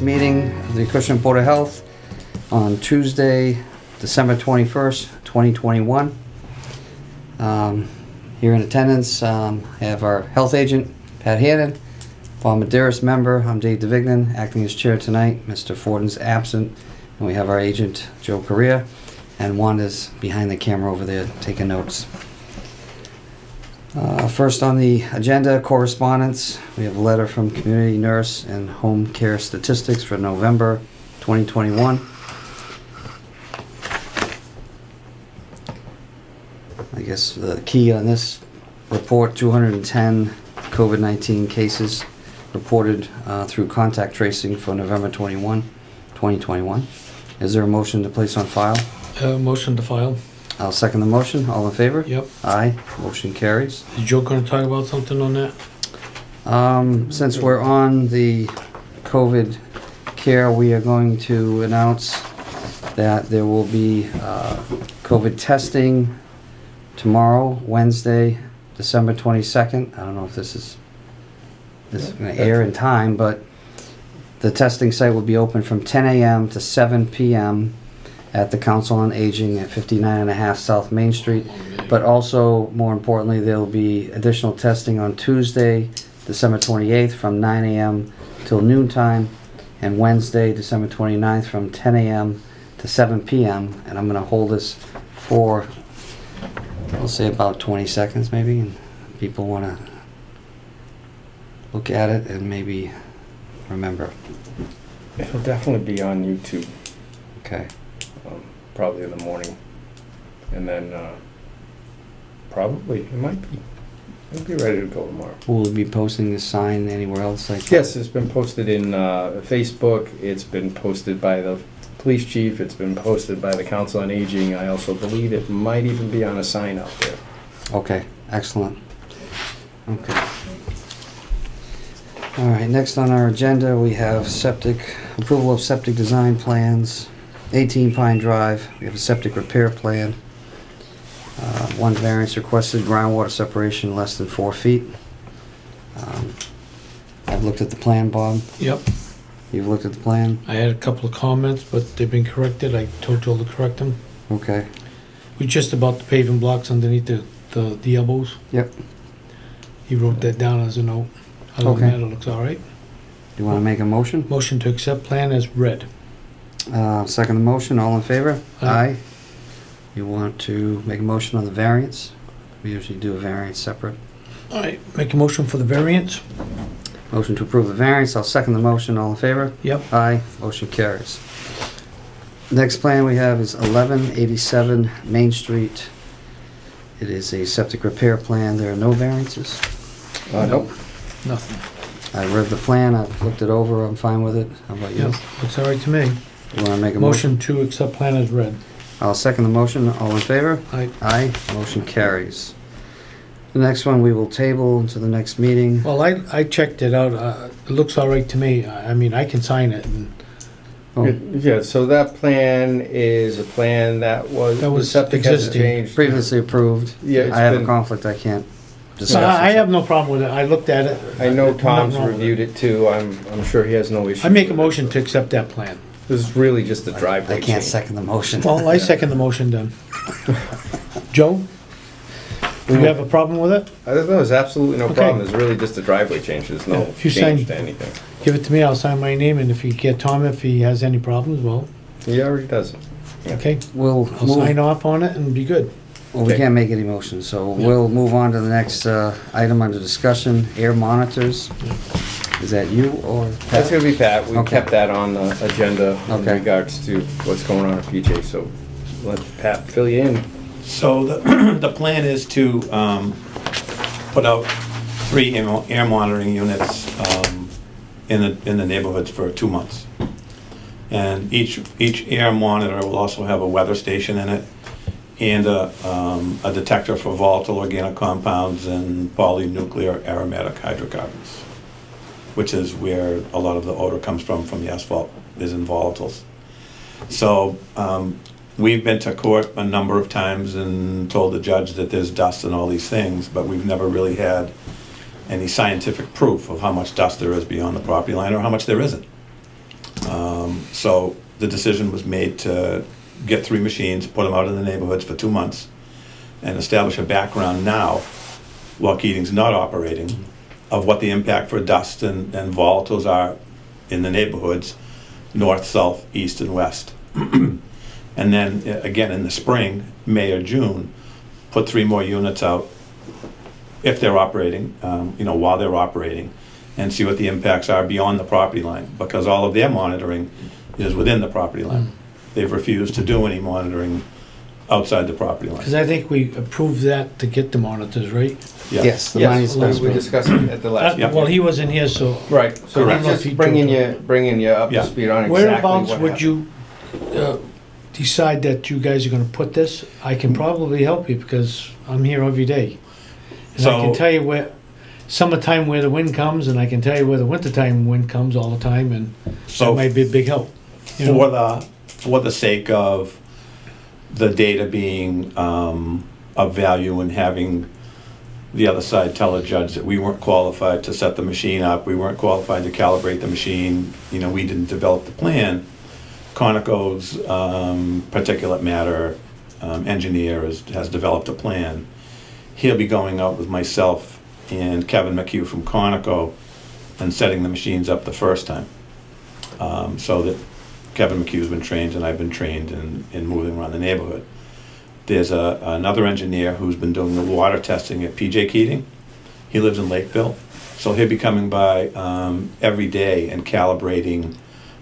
meeting of the Acushnet Board of Health on Tuesday, December 21st, 2021. Here in attendance, I have our health agent, Pat Hannon, Paul Medeiros member, I'm Dave DeVignan, acting as chair tonight. Mr. Fortin's absent, and we have our agent, Joe Correa, and Wanda's behind the camera over there taking notes. First on the agenda, correspondence. We have a letter from Community Nurse and Home Care Statistics for November 2021. I guess the key on this report, 210 COVID-19 cases reported through contact tracing for November 2021. Is there a motion to place on file? Motion to file. I'll second the motion. All in favor? Yep. Aye. Motion carries. Is Joe going to talk about something on that? Since we're on the COVID care, we are going to announce that there will be COVID testing tomorrow, Wednesday, December 22nd. I don't know if this is going to air in time, but the testing site will be open from 10 a.m. to 7 p.m. at the Council on Aging at 59.5 South Main Street. But also, more importantly, there will be additional testing on Tuesday, December 28th from 9 a.m. till noontime, and Wednesday, December 29th from 10 a.m. to 7 p.m. And I'm going to hold this for, I'll say about 20 seconds maybe, and people want to look at it and maybe remember. It'll definitely be on YouTube. Okay. Probably in the morning, and then probably it'll be ready to go tomorrow. Will we be posting this sign anywhere else? Yes, it's been posted in Facebook. It's been posted by the police chief. It's been posted by the Council on Aging. I also believe it might even be on a sign out there. Okay, excellent. Okay. All right, next on our agenda we have approval of septic design plans. 18 Pine Drive, we have a septic repair plan. One variance requested, groundwater separation less than 4 feet. I've looked at the plan, Bob. Yep. You've looked at the plan? I had a couple of comments, but they've been corrected. I told Joel to correct them. Okay. We're just about the paving blocks underneath the elbows. Yep. He wrote that down as a note. Other than that, it looks all right. Do you want to make a motion? Motion to accept plan as read. Second the motion, all in favor? Aye. You want to make a motion on the variance? We usually do a variance separate. All right, make a motion for the variance. Motion to approve the variance, I'll second the motion, all in favor? Yep. Aye, motion carries. Next plan we have is 1187 Main Street. It is a septic repair plan. There are no variances. Nope. Nothing. I read the plan, I've looked it over, I'm fine with it. How about you? Yep, looks all right to me. You want to make a Motion to accept plan as read. I'll second the motion. All in favor? Aye. Aye. Motion carries. The next one we will table until the next meeting. Well, I checked it out. It looks all right to me. I mean, I can sign it. And Yeah, so that plan is a plan that was existing. Previously approved. Yeah, I have a conflict, I can't discuss it. I have no problem with it. I looked at it. I know Tom's reviewed it too. I'm sure he has no issue. I make a motion to accept that plan. This is really just a driveway I can't change. second the motion. Well, I second the motion then. Joe? Do you have a problem with it? There's absolutely no Okay. problem. There's really just a driveway change. There's no If you change sign- to anything. Give it to me, I'll sign my name, and if you get Tom, if he has any problems, well, He already does it. okay. We'll I'll move. sign off on it and be good. Well, we Okay. can't make any motions, so we'll move on to the next item under discussion, air monitors. Is that you or That's Pat? gonna be Pat. We Okay. kept that on the agenda in Okay. regards to what's going on at PJ, so let Pat fill you in. So the plan is to put out 3 air monitoring units in the neighborhoods for 2 months. And each air monitor will also have a weather station in it and a detector for volatile organic compounds and polynuclear aromatic hydrocarbons, which is where a lot of the odor comes from the asphalt, is in volatiles. So we've been to court a number of times and told the judge that there's dust and all these things, but we've never really had any scientific proof of how much dust there is beyond the property line or how much there isn't. So the decision was made to get 3 machines, put them out in the neighborhoods for 2 months, and establish a background now, while Keating's not operating, of what the impact for dust and volatiles are in the neighborhoods, north, south, east, and west. And then again in the spring, May or June, put 3 more units out if they're operating, while they're operating, and see what the impacts are beyond the property line, because all of their monitoring is within the property line. They've refused to do any monitoring outside the property line. Because I think we approved that to get the monitors, right? Yeah. Yes, the Yes, money's we spent. discussed it at the last. Yeah. Well, he wasn't here, so Right, so Correct. he's just bringing you up Yeah. to speed on exactly whereabouts what would happened. you decide that you guys are gonna put this? I can probably help you because I'm here every day. And I can So- tell you where, summertime where the wind comes, and I can tell you where the wintertime wind comes all the time, and that So might be a big help. you know? for the sake of the data being of value and having the other side tell a judge that we weren't qualified to set the machine up, we weren't qualified to calibrate the machine, we didn't develop the plan, Conoco's particulate matter engineer has developed a plan. He'll be going out with myself and Kevin McHugh from Conoco and setting the machines up the first time. So that Kevin McHugh's been trained and I've been trained in moving around the neighborhood. There's another engineer who's been doing the water testing at PJ Keating. He lives in Lakeville. So he'll be coming by every day and calibrating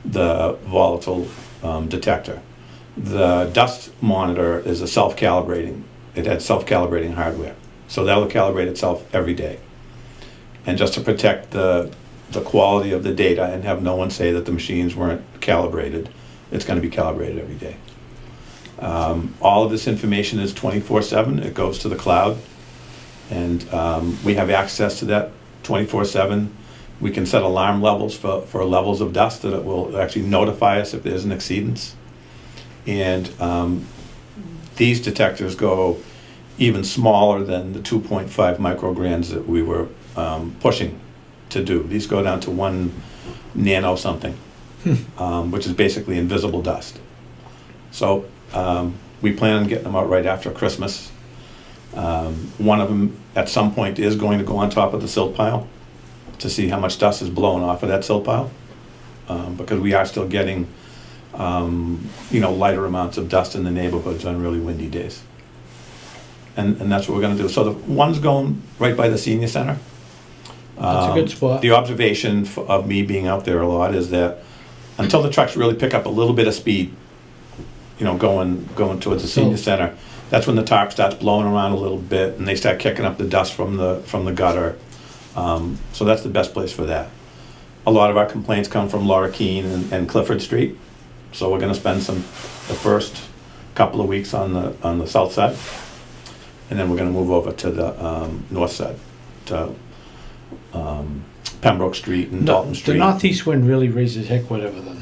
the volatile detector. The dust monitor is a self-calibrating. It had self-calibrating hardware. So that'll calibrate itself every day. And just to protect the quality of the data and have no one say that the machines weren't calibrated, it's going to be calibrated every day. All of this information is 24/7. It goes to the cloud. And we have access to that 24/7. We can set alarm levels for levels of dust that it will actually notify us if there's an exceedance. And these detectors go even smaller than the 2.5 micrograms that we were pushing to do. These go down to 1 nano something, which is basically invisible dust. So we plan on getting them out right after Christmas. One of them at some point is going to go on top of the silt pile to see how much dust is blowing off of that silt pile, because we are still getting lighter amounts of dust in the neighborhoods on really windy days. And that's what we're going to do. So the one's going right by the senior center. That's a good spot. The observation of me being out there a lot is that until the trucks really pick up a little bit of speed, going towards the senior center, that's when the tarp starts blowing around a little bit and they start kicking up the dust from the gutter. So that's the best place for that. A lot of our complaints come from Laura Keene and Clifford Street. So we're going to spend the first couple of weeks on the south side, and then we're going to move over to the north side, to Pembroke Street and Dalton Street. The northeast wind really raises heck whatever then,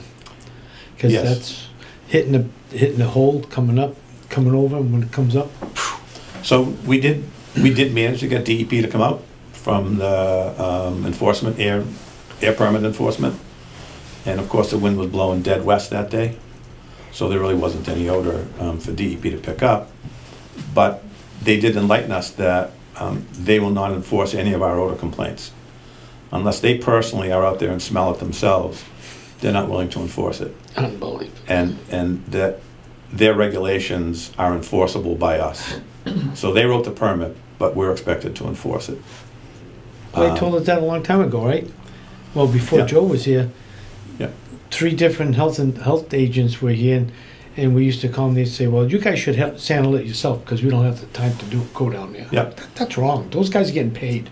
because Yes. that's hitting the hole, coming over, and when it comes up. So we did manage to get DEP to come out from the enforcement, air permit enforcement. And of course the wind was blowing dead west that day. So there really wasn't any odor for DEP to pick up. But they did enlighten us that they will not enforce any of our odor complaints. Unless they personally are out there and smell it themselves, they're not willing to enforce it. Unbelievable. And that their regulations are enforceable by us. So they wrote the permit, but we're expected to enforce it. Well, they told us that a long time ago, right? Well, before Yeah. Joe was here, Yeah. 3 different health agents were here, and we used to call them. They'd say, "Well, you guys should handle it yourself because we don't have the time to go down there." Yeah. That's wrong. Those guys are getting paid.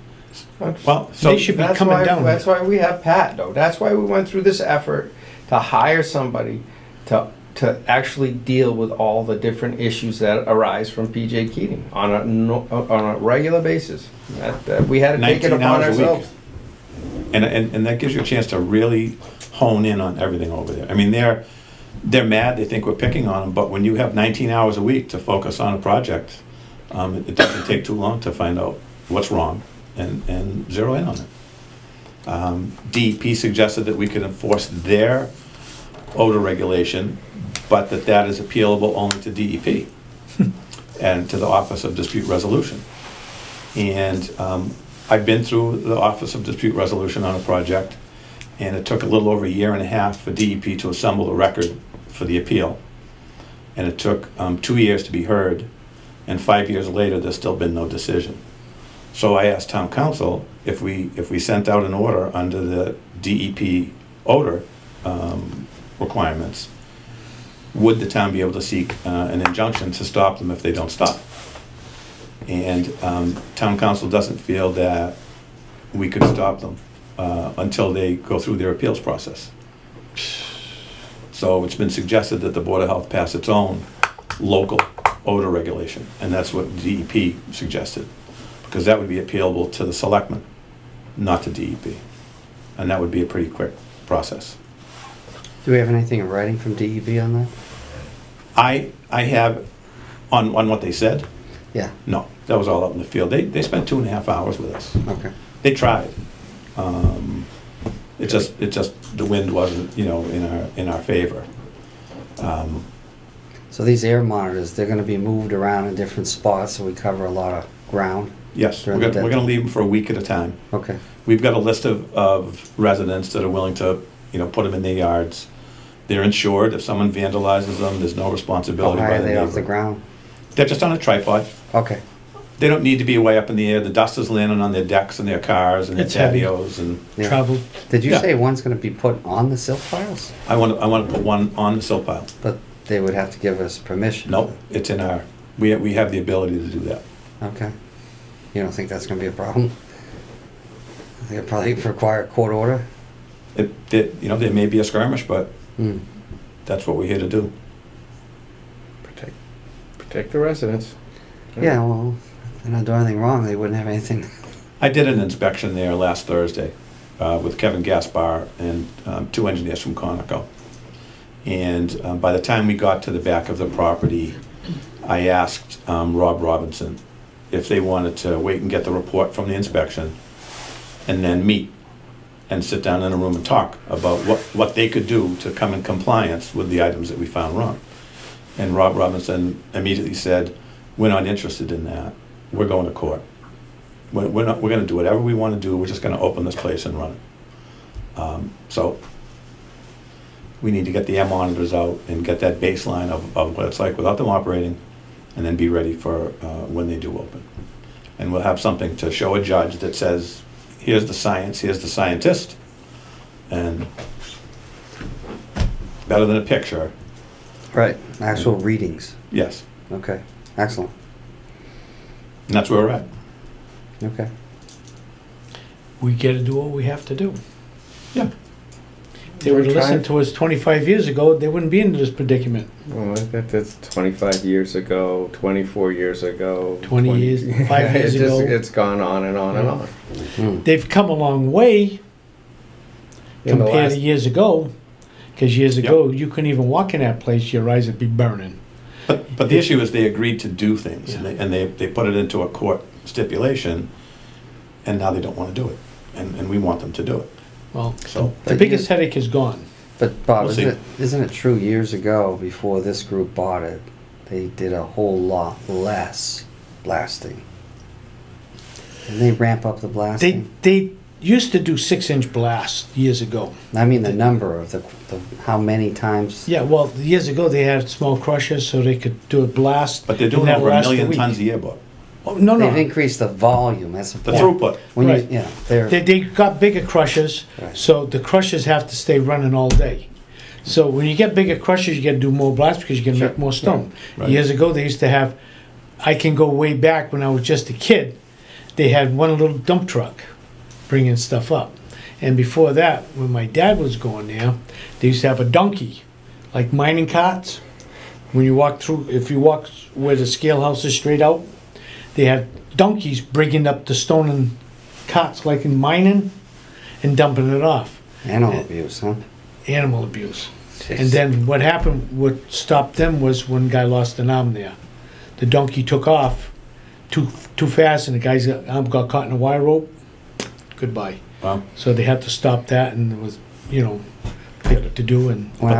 Well, so They should be coming down. That's why we have Pat, though. That's why we went through this effort to hire somebody to actually deal with all the different issues that arise from PJ Keating on a regular basis. That we had to take it 19 upon hours a week. ourselves. And that gives you a chance to really hone in on everything over there. I mean, they're mad, they think we're picking on them, but when you have 19 hours a week to focus on a project, it doesn't take too long to find out what's wrong and zero in on it. DEP suggested that we could enforce their odor regulation, but that is appealable only to DEP and to the Office of Dispute Resolution. And I've been through the Office of Dispute Resolution on a project, and it took a little over a year and a half for DEP to assemble the record for the appeal. And it took 2 years to be heard, and 5 years later, there's still been no decision. So I asked town council if we sent out an order under the DEP odor requirements, would the town be able to seek an injunction to stop them if they don't stop? And town council doesn't feel that we could stop them until they go through their appeals process. So it's been suggested that the Board of Health pass its own local odor regulation, and that's what DEP suggested, because that would be appealable to the selectmen, not to DEP, and that would be a pretty quick process. Do we have anything in writing from DEP on that? I have, on what they said, Yeah, no, that was all out in the field. They spent 2.5 hours with us. okay. They tried. It just the wind wasn't, in our favor. So these air monitors, they're gonna be moved around in different spots, so we cover a lot of ground? Yes, we're During the gonna leave them for a week at a time. Okay, We've got a list of residents that are willing to, put them in their yards. They're insured. If someone vandalizes them, there's no how responsibility high by are the they off the neighbor. ground? They're just on a tripod. Okay, They don't need to be way up in the air. The dust is landing on their decks and their cars and their It's heavy. patios. And yeah. Travel. Did you Yeah. say one's gonna be put on the silt piles? I want to put one on the sill pile. But they would have to give us permission? Nope, it's in our. We have the ability to do that. Okay. You don't think that's gonna be a problem? I think it'd probably require a court order? There may be a skirmish, but Hmm. that's what we're here to do. Protect the residents. Yeah, well, they're not doing anything wrong, they wouldn't have anything. I did an inspection there last Thursday with Kevin Gaspar and 2 engineers from Conoco. And by the time we got to the back of the property, I asked Rob Robinson if they wanted to wait and get the report from the inspection and then meet and sit down in a room and talk about what they could do to come in compliance with the items that we found wrong. And Rob Robinson immediately said, "We're not interested in that. We're going to court. We're going to do whatever we want to do. We're just going to open this place and run it." So we need to get the air monitors out and get that baseline of what it's like without them operating, and then be ready for when they do open. And we'll have something to show a judge that says, here's the science, here's the scientist, and better than a picture. Right, actual readings. Yes, Okay, excellent. and that's where we're at. Okay. We gotta do what we have to do. Yeah. If they would have We're listened trying- to us 25 years ago, they wouldn't be in this predicament. Well, that's 25 years ago, 24 years ago. 20 years, 5 years It just- ago. It's gone on and on and Yeah. on. Hmm. They've come a long way In the compared last- to years ago. Because years ago, you couldn't even walk in that place, your eyes would be burning. But the issue is they agreed to do things, Yeah. and they put it into a court stipulation, and now they don't want to do it, and we want them to do it. Well, So the But biggest headache is gone. But Bob, We'll isn't it true years ago, before this group bought it, they did a whole lot less blasting? Didn't they ramp up the blasting? They used to do 6-inch blasts years ago. I mean the number of the how many times? Yeah, well, years ago they had small crushers so they could do a blast. But they're and doing that over a lasted million week. tons a year, Bob. Oh, no, They've no. increased the volume, that's The the throughput. When Right. you, yeah, they're, They got bigger crushers, Right. so the crushers have to stay running all day. So when you get bigger crushers, you got to do more blasts because you can Sure. make more stone. Right. Years ago, they used to have. I can go way back when I was just a kid. They had one little dump truck bringing stuff up, and before that, when my dad was going there, they used to have a donkey, like mining carts. When you walk through, if you walk where the scale house is straight out, they had donkeys bringing up the stone in carts, like in mining, and dumping it off. animal abuse, huh? Animal abuse. And then what happened, what stopped them was one guy lost an arm there. The donkey took off too fast, and the guy's arm got caught in a wire rope. Goodbye. Wow. So they had to stop that, and it was, pick to do. And When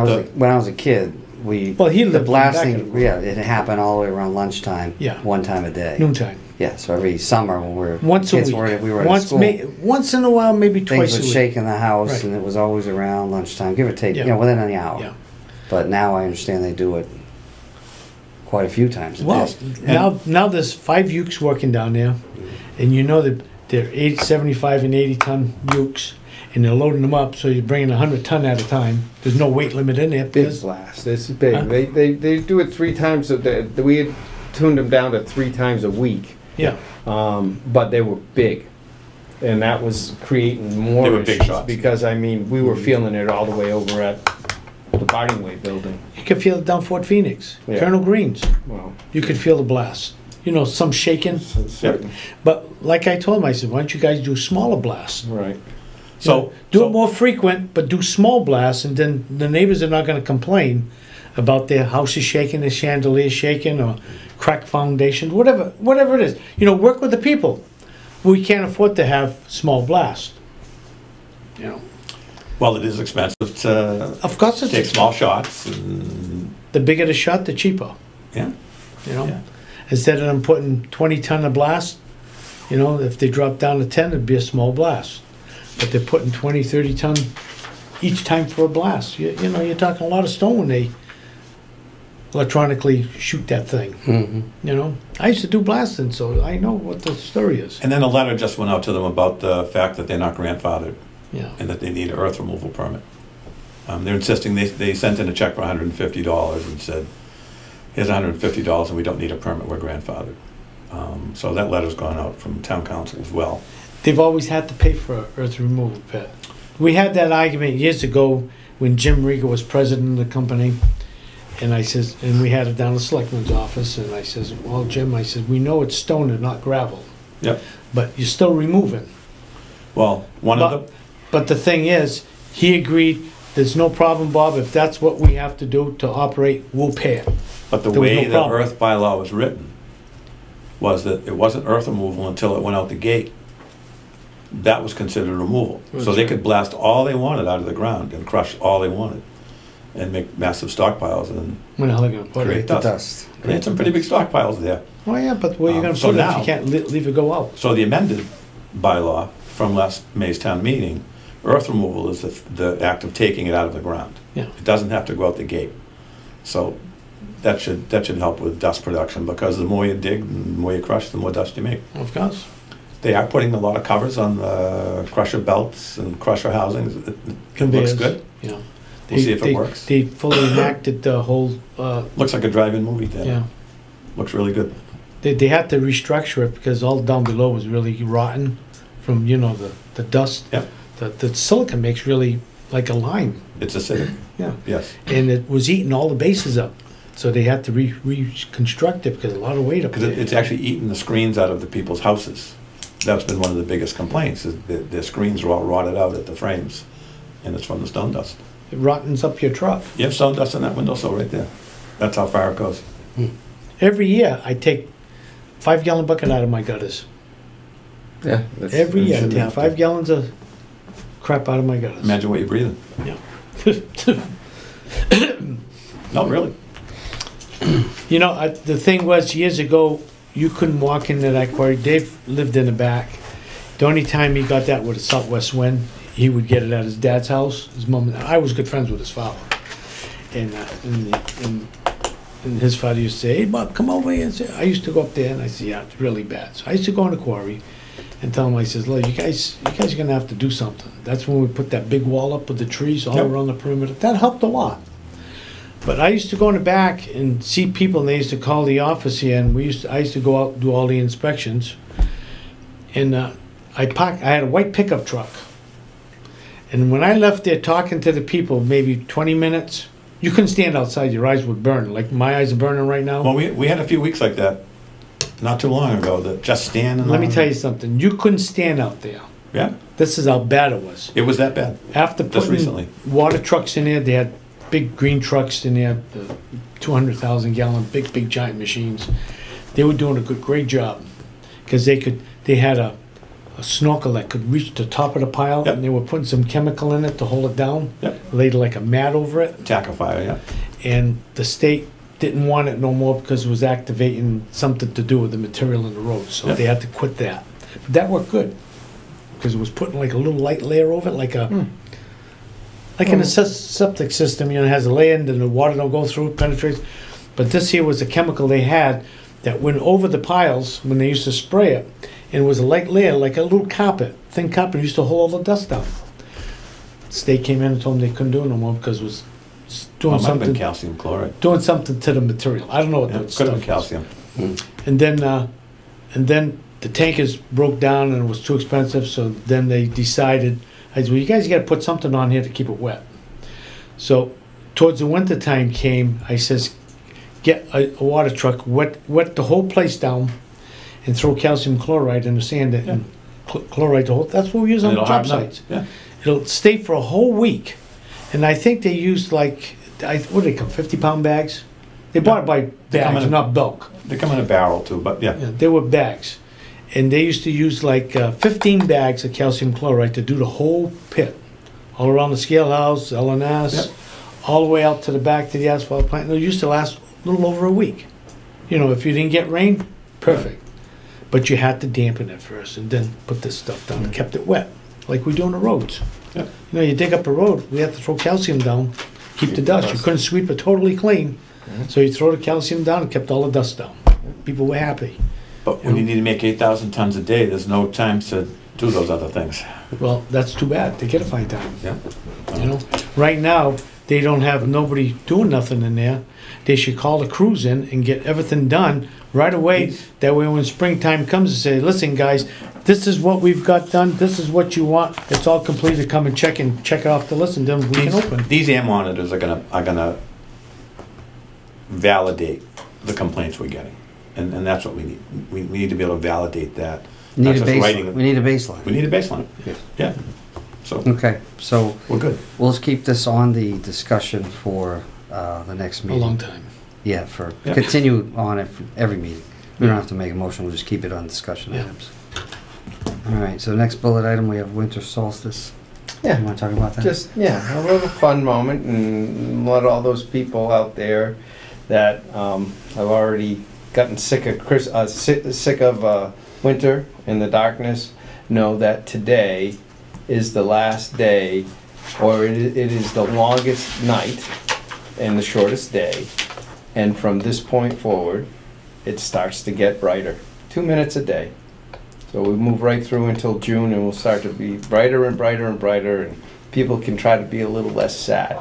I was a kid, we Well, he lived the in blasting. back of the- Yeah, it happened all the way around lunchtime. Yeah. One time a day. noontime. Yeah, so every summer when we were Once a kids, week. we were at once, school. once in a while, maybe Things twice would a week. shake in the house, Right. and it was always around lunchtime, give or take, Yeah. within an hour. Yeah. But now I understand they do it quite a few times a Well, day. now there's 5 ukes working down there, and you know that they're 75 and 80 ton ukes, and they're loading them up, so you're bringing 100 ton at a time. There's no weight limit in there. Big Because, blast. It's big. Huh? They do it 3 times a day. We had tuned them down to 3 times a week. yeah, But they were big, and that was creating more They were big issues shots. because I mean we were feeling it all the way over at the Barding Way building. you could feel it down Fort Phoenix, Yeah. Colonel Greens. Well, You could feel the blast. You know, some shaking. certain. But like I told him, I said, why don't you guys do smaller blasts? Right. So, Do it more frequent, but do small blasts, and then the neighbors are not going to complain about their houses shaking, their chandelier shaking, or cracked foundation, whatever it is. You know, work with the people. We can't afford to have small blasts. You know, well, it is expensive to of course it's take small shots, and, the bigger the shot, the cheaper. yeah. You know, Yeah. instead of them putting 20 ton of blast, you know, if they drop down to 10, it'd be a small blast. But they're putting 20, 30 ton each time for a blast. You know, you're talking a lot of stone when they electronically shoot that thing. Mhm. You know, I used to do blasting, so I know what the story is. And then a letter just went out to them about the fact that they're not grandfathered Yeah. and that they need an earth removal permit. They're insisting, they sent in a check for $150 and said, here's $150 and we don't need a permit, we're grandfathered. So that letter's gone out from town council as well. They've always had to pay for an earth removal pit. We had that argument years ago when Jim Riga was president of the company. And I says, and we had it down the selectman's office, and I says, well, Jim, I said, we know it's stone and not gravel, Yep. but you're still removing. Well, one of the, But the thing is, he agreed, there's no problem, Bob, if that's what we have to do to operate, we'll pay it. but the there was way no the problem. earth bylaw was written was that it wasn't earth removal until it went out the gate. That was considered removal. So That's they right. could blast all they wanted out of the ground and crush all they wanted and make massive stockpiles and When the hell are they gonna put Great. it? The Dust. dust. they had some pretty big stockpiles there. Oh, yeah, but where you gonna So put it if now- you can't leave it go out? So the amended bylaw from last May's town meeting, earth removal is the act of taking it out of the ground. Yeah. It doesn't have to go out the gate. So that should help with dust production, because the more you dig and the more you crush, the more dust you make. Of course. They are putting a lot of covers on the crusher belts and crusher housings. It looks Conveyors, good. You know. We'll see if it works. They fully enacted the whole, Looks like a drive-in movie theater. yeah. Looks really good. They had to restructure it because all down below was really rotten from, you know, the dust. Yep. The silicon makes really like a lime. It's acidic, Yeah. yes. And it was eating all the bases up. So they had to reconstruct it because a lot of weight up Because there. it's actually eating the screens out of the people's houses. That's been one of the biggest complaints, is that their screens are all rotted out at the frames, and it's from the stone dust. It rottens up your truck. You have stone dust in that windowsill right there. That's how far it goes. Every year I take 5-gallon bucket out of my gutters. Yeah. Every year I take 5 gallons of crap out of my gutters. Imagine what you're breathing. No, really. You know, the thing was, years ago, you couldn't walk into that quarry. Dave lived in the back. The only time he got that with a southwest wind, he would get it at his dad's house. His mom, I was good friends with his father. And his father used to say, hey, Bob, come over here. And say, I used to go up there, and I said, yeah, it's really bad. So I used to go in the quarry and tell him, I says, look, you guys are going to have to do something. That's when we put that big wall up with the trees all Yep. around the perimeter. That helped a lot. But I used to go in the back and see people, and they used to call the office here, and I used to go out and do all the inspections. And I had a white pickup truck. And when I left there talking to the people, maybe 20 minutes, you couldn't stand outside, your eyes would burn. Like my eyes are burning right now. Well, we had a few weeks like that, not too long ago, that just standing. Let me tell you something, you couldn't stand out there. Yeah, This is how bad it was. it was that bad. After Just putting recently. water trucks in there, they had big green trucks in there, 200,000 gallon, big giant machines. They were doing a great job because they had a a snorkel that could reach the top of the pile, Yep. and they were putting some chemical in it to hold it down. Yep. Laid like a mat over it, Tackifier, yeah. and the state didn't want it no more because it was activating something to do with the material in the road, so Yep. they had to quit that. But that worked good, because it was putting like a little light layer over it, like a, like in a septic system, it has a layer and then the water don't go through, it penetrates. But this here was a chemical they had that went over the piles when they used to spray it, and it was a light layer, like a little carpet, thin carpet, used to hold all the dust down. State came in and told them they couldn't do it no more because it was doing Well, it might have been something, calcium chloride. doing something to the material. I don't know what Yeah, that could stuff have been was. calcium. And then the tankers broke down and it was too expensive, so then they decided, I said, well, you guys gotta put something on here to keep it wet. So towards the winter time came, I says, get a water truck, wet the whole place down and throw calcium chloride in the sand and chloride the whole, that's what we use on And it'll job harden up. sites. Yeah. It'll stay for a whole week. And I think they used like, what do they come, 50-pound bags? They bought it by They come bags, in- not bulk. They come in a barrel too, but yeah. Yeah, they were bags. And they used to use like 15 bags of calcium chloride to do the whole pit. All around the scale house, LNS, Yep. all the way out to the back to the asphalt plant. And it used to last a little over a week. You know, if you didn't get rain, perfect. But you had to dampen it first and then put this stuff down and kept it wet, like we do on the roads. Yep. You know, you dig up a road, we have to throw calcium down, keep the dust. You couldn't sweep it totally clean. So you throw the calcium down and kept all the dust down. People were happy. But when you need to make 8,000 tons a day, there's no time to do those other things. Well, that's too bad. They gotta find time. Yeah. You know, right now, they don't have nobody doing nothing in there. They should call the crews in and get everything done right away. That way when springtime comes, they say, listen, guys, this is what we've got done. This is what you want. It's all completed. Come and check it off the list and then we can open. These air monitors are gonna validate the complaints we're getting. And that's what we need. We need to be able to validate that. We need Not a just baseline. writing- We need a baseline. We need a baseline. Yeah. Yeah. So, Okay, so we're good. we'll just keep this on the discussion for the next A meeting. long time. Yeah, for, Yeah. continue on it for every meeting. We don't have to make a motion, we'll just keep it on discussion Yeah. items. All right, so next bullet item, we have winter solstice. You Yeah, wanna talk about that? just, yeah, a little fun moment and let all those people out there that have already gotten sick of sick of winter and the darkness know that today is the last day, or it is the longest night and the shortest day. And from this point forward, it starts to get brighter. 2 minutes a day. So we move right through until June and we'll start to be brighter and brighter and brighter, and people can try to be a little less sad.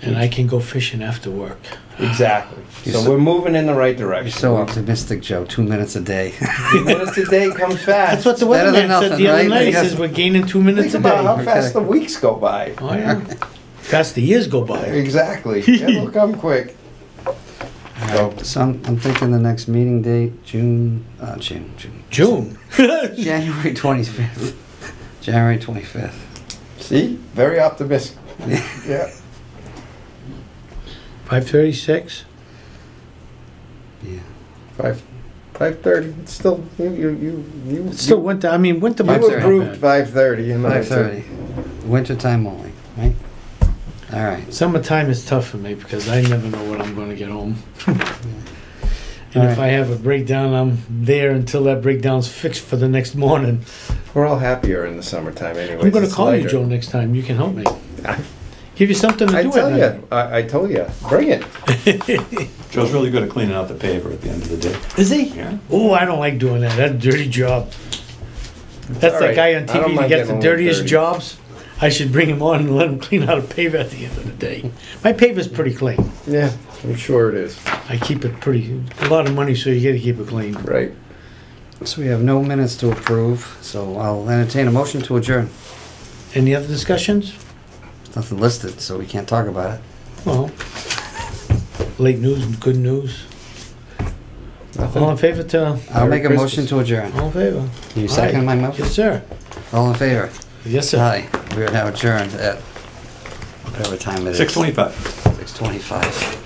And I can go fishing after work. Exactly. You're So so- we're moving in the right You're direction. so optimistic, Joe, 2 minutes a day. 2 minutes a day comes fast. That's what the better than weatherman said nothing, the other right? night. He Yes. says we're gaining 2 minutes Think a about how day. fast the weeks go by. Oh, yeah. Fast the years go by. Exactly. It'll come quick. So, So I'm thinking the next meeting date, June. June. January 25th. January 25th. see? Very optimistic. Yeah. 5:36. Yeah. 5:30. It's still, you It's still winter. I mean, winter months are not approved bad. 5:30. and I said, 5:30. Winter time only, right? All right. Summertime is tough for me because I never know when I'm going to get home. And All if right. I have a breakdown, I'm there until that breakdown's fixed for the next morning. We're all happier in the summertime anyway. I'm going to call you, Joe, next time. You can help me. Give you something to I do tell at night. you, I told you, bring it. Joe's really good at cleaning out the paver at the end of the day. Is he? Yeah. Oh, I don't like doing that. That's a dirty job. That's all that right. guy on I don't TV that mind gets the getting a little dirtiest dirty. jobs. I should bring him on and let him clean out a paver at the end of the day. My paver's pretty clean. Yeah, I'm sure it is. I keep it a lot of money, so you gotta keep it clean. Right. So we have no minutes to approve, so I'll entertain a motion to adjourn. Any other discussions? There's nothing listed, so we can't talk about it. Well, late news and good news. All in favor to, I'll Merry make a Christmas. motion to adjourn. all in favor? You second my motion? Yes, sir. All in favor? Yes, sir. Aye. We are now adjourned at whatever time it is. 6:25. 6:25.